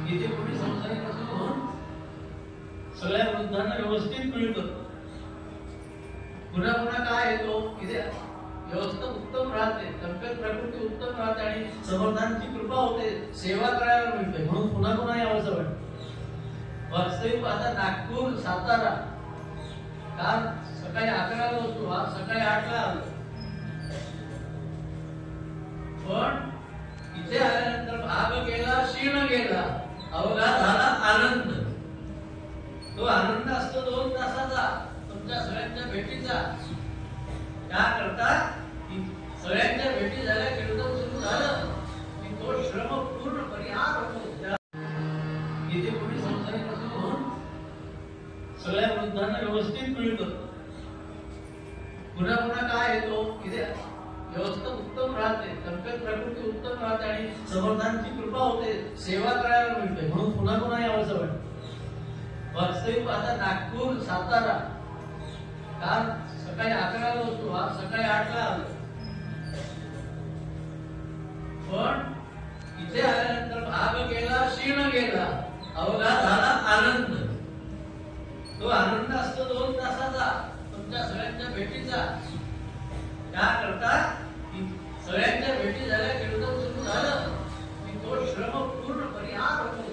इथे कोणी संसारिक नसून सगळ्या वृद्धांना व्यवस्थित मिळतं. पुन्हा पुन्हा काय येतो इथे व्यवस्था उत्तम राहते, तब्येत प्रकृती उत्तम राहते आणि समर्थांची कृपा होते, सेवा करायला मिळते, म्हणून पुन्हा पुन्हा यावंसं वाटतं. वास्तविक आता नागपूर सातारा काल सकाळी 11ला असतो, आज सकाळी 8ला आलो. पण इथे आल्यानंतर भाग गेला, क्षीण गेला, अवघा झाला आनंद. तो आनंद असतो 2 तासाचा तुमच्या सगळ्यांच्या भेटीचा. क्या करता सगळ्यांच्या भेटी झाल्या, कीर्तन सुरू झालं की तो श्रम पूर्ण परिहार होतो. इथे कोणी संसारिक नसून सगळ्या वृद्धांना व्यवस्थित मिळतं. पुन्हा पुन्हा काय येतो इथे व्यवस्था उत्तम राहते, तब्येत प्रकृती उत्तम राहते आणि समर्थांची कृपा होते, सेवा करायला मिळते, म्हणून पुन्हा पुन्हा यावंसं वाटतं. वास्तविक आता नागपूर सातारा काल सकाळी 11ला असतो, आज सकाळी 8ला आलो. पण इथे आल्यानंतर भाग गेला, क्षीण गेला, अवघा झाला आनंद. तो आनंद असतो 2 तासाचा तुमच्या सगळ्यांच्या भेटीचा. क्या करता सगळ्यांच्या भेटी झाल्या, कीर्तन सुरू झालं की तो श्रम पूर्ण परिहार होतो.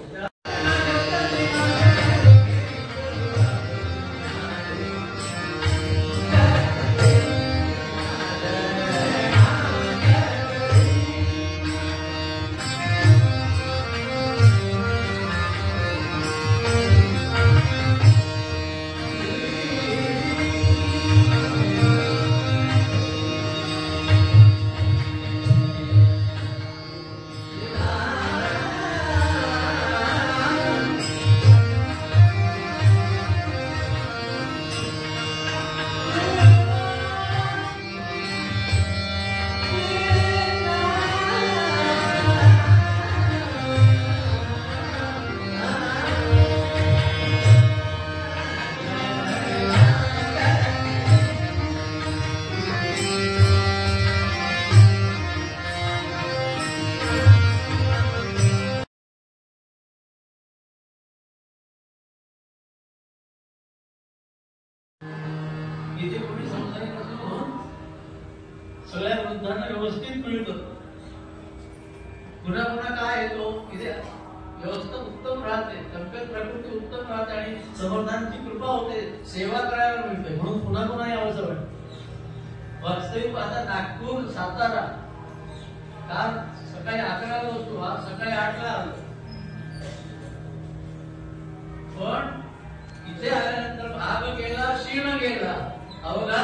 इथे कोणी संसारिक नसून सगळ्या वृद्धांना व्यवस्थित मिळतं. पुन्हा पुन्हा काय येतो इथे व्यवस्था उत्तम राहते, तब्येत प्रकृती उत्तम राहते आणि समर्थांची कृपा होते, सेवा करायला मिळते, म्हणून पुन्हा पुन्हा यावंसं वाटतं. वास्तविक आता नागपूर सातारा काल सकाळी 11ला असतो, आज सकाळी 8ला आलो. पण इथे आल्यानंतर भाग गेला, क्षीण गेला, अवघा